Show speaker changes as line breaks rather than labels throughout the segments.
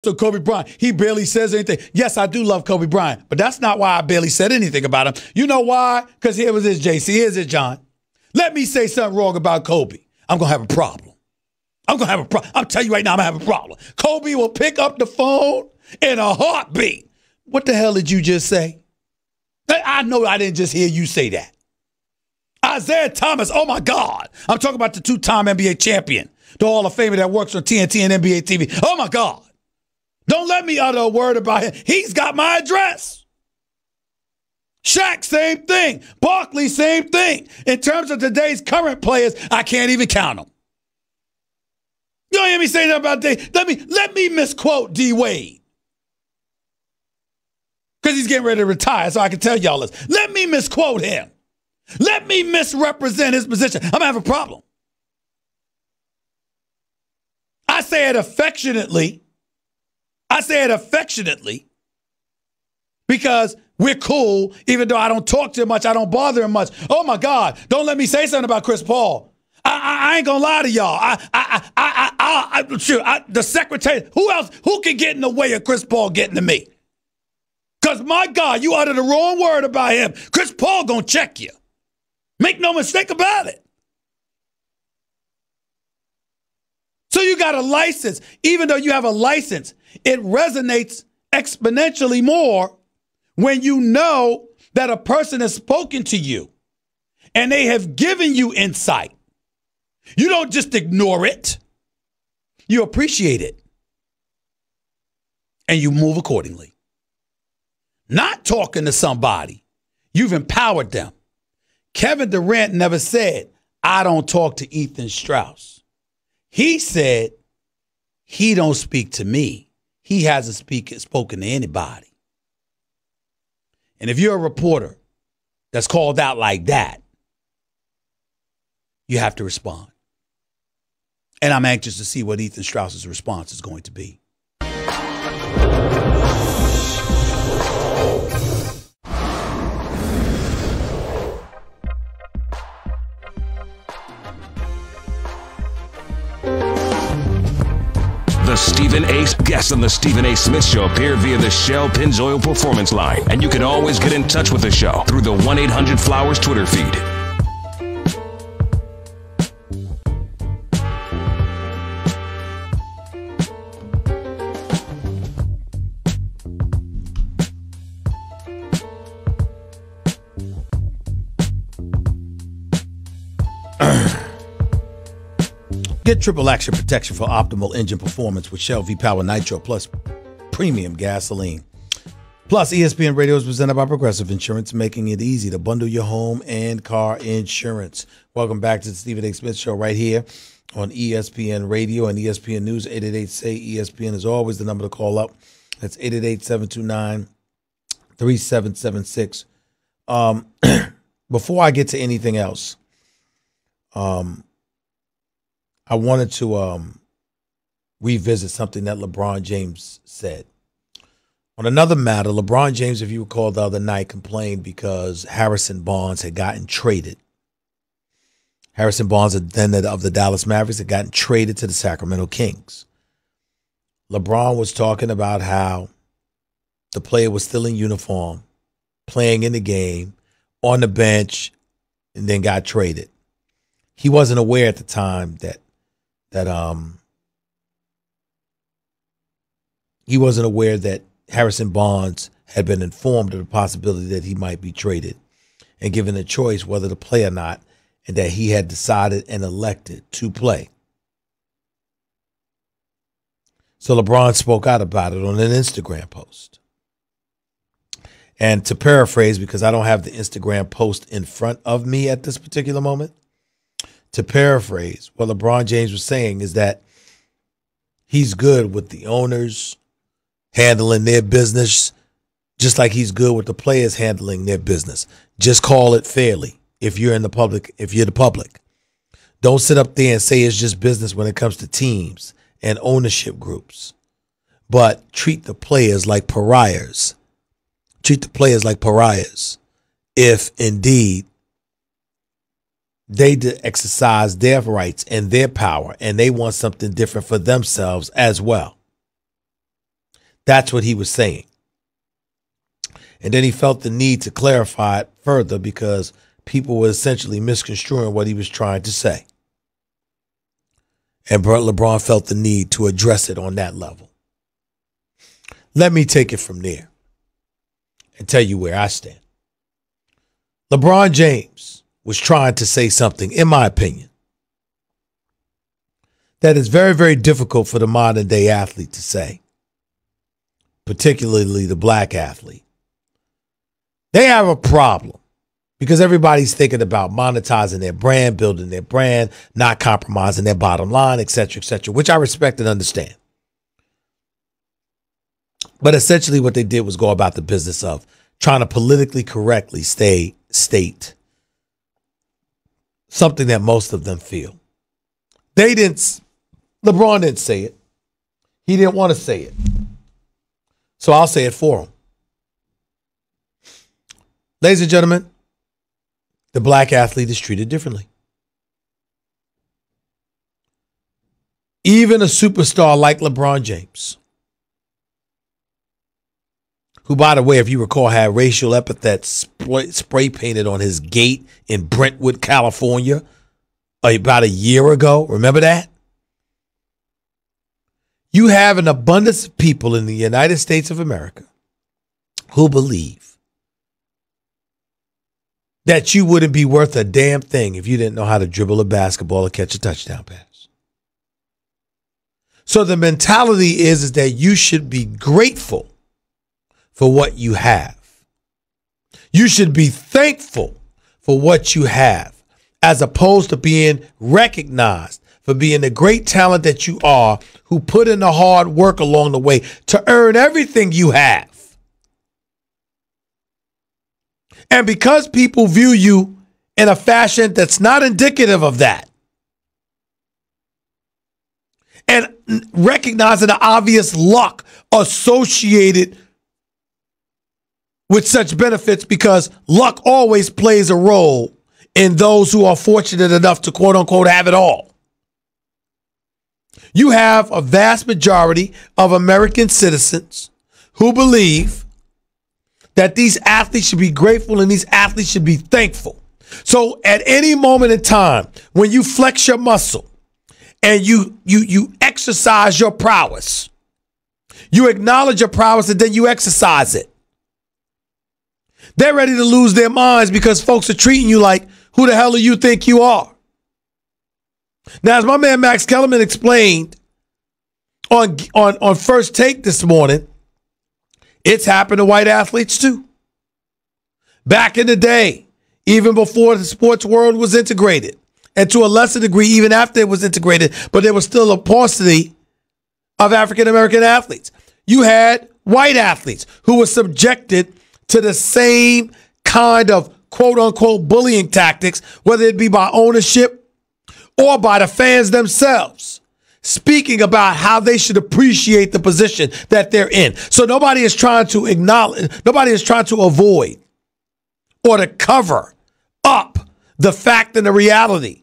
So Kobe Bryant, he barely says anything. Yes, I do love Kobe Bryant, but that's not why I barely said anything about him. You know why? Because here was his JC. Here's it, John. Let me say something wrong about Kobe. I'm going to have a problem. I'm going to have a problem. I'm telling you right now, I'm going to have a problem. Kobe will pick up the phone in a heartbeat. What the hell did you just say? I know I didn't just hear you say that. Isaiah Thomas, oh my God. I'm talking about the two-time NBA champion, the Hall of Famer that works on TNT and NBA TV. Oh my God. Don't let me utter a word about him. He's got my address. Shaq, same thing. Barkley, same thing. In terms of today's current players, I can't even count them. You don't hear me say that about Dave. Let me misquote D. Wade. Because he's getting ready to retire, so I can tell y'all this. Let me misquote him. Let me misrepresent his position. I'm going to have a problem. I say it affectionately. Because we're cool, even though I don't talk to him much, I don't bother him much. Oh my God, don't let me say something about Chris Paul. I ain't gonna lie to y'all. The secretary, who can get in the way of Chris Paul getting to me? Because my God, you uttered the wrong word about him. Chris Paul gonna check you. Make no mistake about it. So you got a license. Even though you have a license, it resonates exponentially more when you know that a person has spoken to you and they have given you insight. You don't just ignore it. You appreciate it. And you move accordingly. Not talking to somebody, you've empowered them. Kevin Durant never said, I don't talk to Ethan Strauss. He said, he don't speak to me. He hasn't spoken to anybody. And if you're a reporter that's called out like that, you have to respond. And I'm anxious to see what Ethan Strauss's response is going to be.
The Stephen A. Guests on the Stephen A. Smith Show appear via the Shell Pennzoil Performance Line. And you can always get in touch with the show through the 1-800-Flowers Twitter feed.
Get triple action protection for optimal engine performance with Shell V-Power Nitro Plus Premium Gasoline. Plus, ESPN Radio is presented by Progressive Insurance, making it easy to bundle your home and car insurance. Welcome back to the Stephen A. Smith Show right here on ESPN Radio and ESPN News. 888-SAY-ESPN is always the number to call up. That's 888-729-3776. Before I get to anything else, I wanted to revisit something that LeBron James said. On another matter, LeBron James, if you recall the other night, complained because Harrison Barnes had gotten traded. Harrison Barnes, then of the Dallas Mavericks, had gotten traded to the Sacramento Kings. LeBron was talking about how the player was still in uniform, playing in the game, on the bench, and then got traded. He wasn't aware at the time that he wasn't aware that Harrison Barnes had been informed of the possibility that he might be traded and given a choice whether to play or not, and that he had decided and elected to play. So LeBron spoke out about it on an Instagram post. And to paraphrase, because I don't have the Instagram post in front of me at this particular moment, to paraphrase, what LeBron James was saying is that he's good with the owners handling their business, just like he's good with the players handling their business. Just call it fairly if you're in the public, if you're the public. Don't sit up there and say it's just business when it comes to teams and ownership groups, but treat the players like pariahs. Treat the players like pariahs if indeed they exercise their rights and their power, and they want something different for themselves as well.
That's what he was saying. And then he felt the need to clarify it further because people were essentially misconstruing what he was trying to say. And LeBron felt the need to address it on that level. Let me take it from there and tell you where I stand. LeBron James was trying to say something, in my opinion, that is very, very difficult for the modern day athlete to say, particularly the black athlete. They have a problem because everybody's thinking about monetizing their brand, building their brand, not compromising their bottom line, et cetera, which I respect and understand. But essentially what they did was go about the business of trying to politically correctly state something that most of them feel. LeBron didn't say it. He didn't want to say it. So I'll say it for him. Ladies and gentlemen, the black athlete is treated differently. Even a superstar like LeBron James, who, by the way, if you recall, had racial epithets spray painted on his gate in Brentwood, California, about a year ago. Remember that? You have an abundance of people in the United States of America who believe that you wouldn't be worth a damn thing if you didn't know how to dribble a basketball or catch a touchdown pass. So the mentality is that you should be grateful for what you have. You should be thankful for what you have, as opposed to being recognized for being the great talent that you are, who put in the hard work along the way to earn everything you have. And because people view you in a fashion that's not indicative of that, and recognizing the obvious luck associated with such benefits, because luck always plays a role in those who are fortunate enough to, quote unquote, have it all. You have a vast majority of American citizens who believe that these athletes should be grateful and these athletes should be thankful. So at any moment in time, when you flex your muscle and you exercise your prowess, you acknowledge your prowess and then you exercise it. They're ready to lose their minds because folks are treating you like, who the hell do you think you are? Now, as my man Max Kellerman explained on First Take this morning, it's happened to white athletes too. Back in the day, even before the sports world was integrated, and to a lesser degree, even after it was integrated, but there was still a paucity of African-American athletes. You had white athletes who were subjected to the same kind of quote-unquote bullying tactics, whether it be by ownership or by the fans themselves, speaking about how they should appreciate the position that they're in. So nobody is trying to acknowledge, nobody is trying to avoid or to cover up the fact and the reality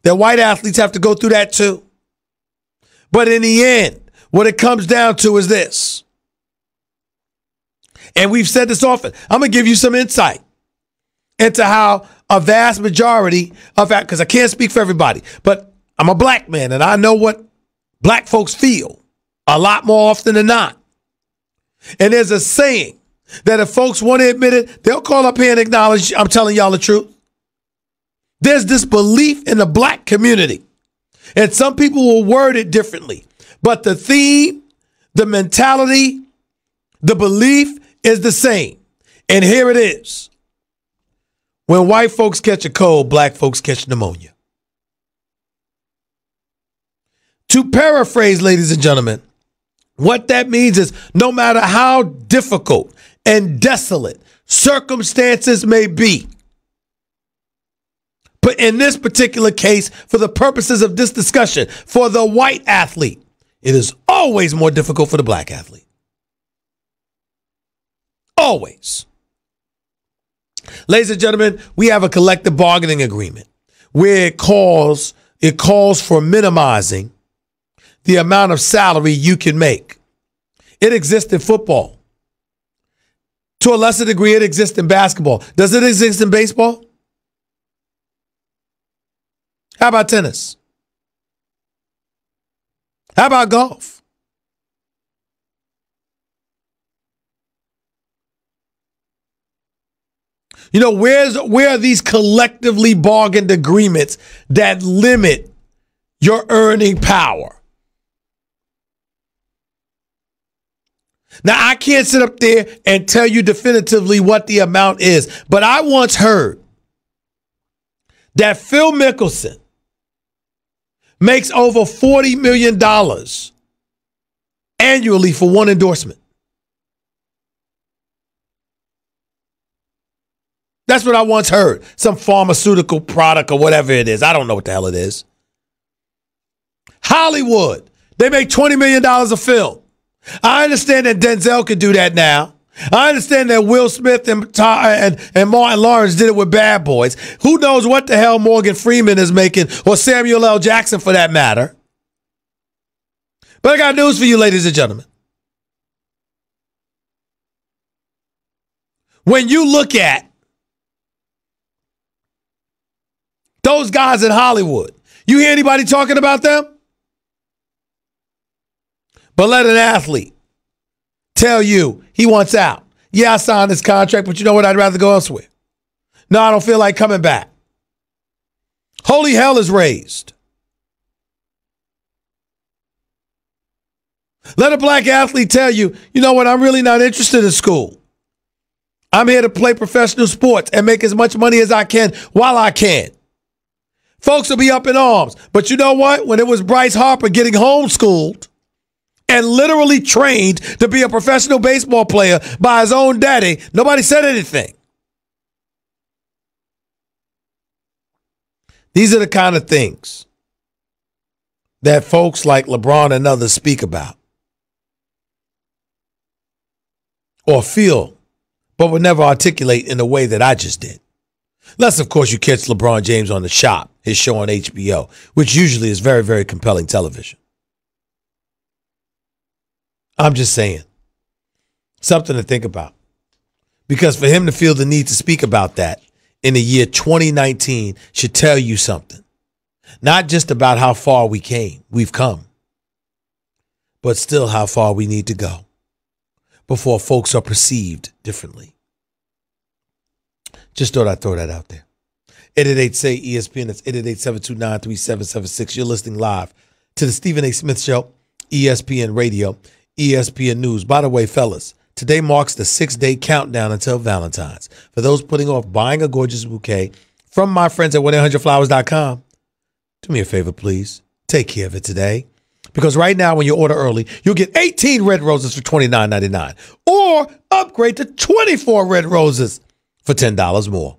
that white athletes have to go through that too. But in the end, what it comes down to is this. And we've said this often. I'm going to give you some insight into how a vast majority of that, because I can't speak for everybody, but I'm a black man and I know what black folks feel a lot more often than not. And there's a saying that if folks want to admit it, they'll call up here and acknowledge I'm telling y'all the truth. There's this belief in the black community, and some people will word it differently, but the theme, the mentality, the belief is the same. And here it is. When white folks catch a cold, black folks catch pneumonia. To paraphrase, ladies and gentlemen, what that means is no matter how difficult and desolate circumstances may be, but in this particular case, for the purposes of this discussion, for the white athlete, it is always more difficult for the black athlete. Always. Ladies and gentlemen, we have a collective bargaining agreement where it calls for minimizing the amount of salary you can make. It exists in football. To a lesser degree, it exists in basketball. Does it exist in baseball? How about tennis? How about golf? You know, where are these collectively bargained agreements that limit your earning power? Now, I can't sit up there and tell you definitively what the amount is, but I once heard that Phil Mickelson makes over $40 million annually for one endorsement. That's what I once heard. Some pharmaceutical product or whatever it is. I don't know what the hell it is. Hollywood, they make $20 million a film. I understand that Denzel could do that now. I understand that Will Smith and Martin Lawrence did it with Bad Boys. Who knows what the hell Morgan Freeman is making, or Samuel L. Jackson for that matter. But I got news for you, ladies and gentlemen. When you look at those guys in Hollywood, you hear anybody talking about them? But let an athlete tell you he wants out. Yeah, I signed this contract, but you know what? I'd rather go elsewhere. No, I don't feel like coming back. Holy hell is raised. Let a black athlete tell you, you know what? I'm really not interested in school. I'm here to play professional sports and make as much money as I can while I can. Folks will be up in arms. But you know what? When it was Bryce Harper getting homeschooled and literally trained to be a professional baseball player by his own daddy, nobody said anything. These are the kind of things that folks like LeBron and others speak about or feel, but would never articulate in the way that I just did. Unless, of course, you catch LeBron James on The Shop, his show on HBO, which usually is very, very compelling television. I'm just saying. Something to think about. Because for him to feel the need to speak about that in the year 2019 should tell you something. Not just about how far we've come, but still how far we need to go before folks are perceived differently. Just thought I'd throw that out there. 888-SAY-ESPN. That's 888-729-3776. You're listening live to the Stephen A. Smith Show, ESPN Radio, ESPN News. By the way, fellas, today marks the 6-day countdown until Valentine's. For those putting off buying a gorgeous bouquet from my friends at 1-800-Flowers.com, do me a favor, please. Take care of it today. Because right now, when you order early, you'll get 18 red roses for $29.99. Or upgrade to 24 red roses for $10 more.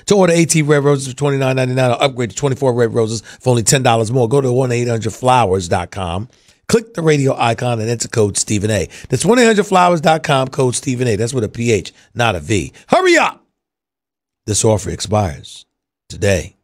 To order 18 red roses for $29.99 or upgrade to 24 red roses for only $10 more, go to 1-800-Flowers.com. Click the radio icon and enter code Stephen A. That's 1-800-Flowers.com, code Stephen A. That's with a PH, not a V. Hurry up! This offer expires today.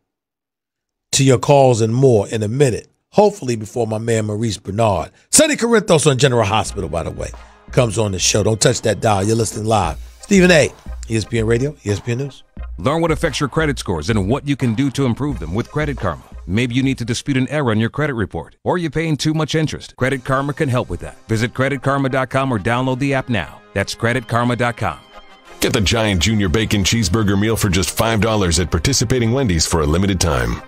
To your calls and more in a minute, hopefully before my man Maurice Bernard, Sonny Corinthos on General Hospital, by the way, comes on the show. Don't touch that dial. You're listening live. Stephen A., ESPN Radio, ESPN News.
Learn what affects your credit scores and what you can do to improve them with Credit Karma. Maybe you need to dispute an error in your credit report, or you're paying too much interest. Credit Karma can help with that. Visit CreditKarma.com or download the app now. That's CreditKarma.com.
Get the giant junior bacon cheeseburger meal for just $5 at participating Wendy's for a limited time.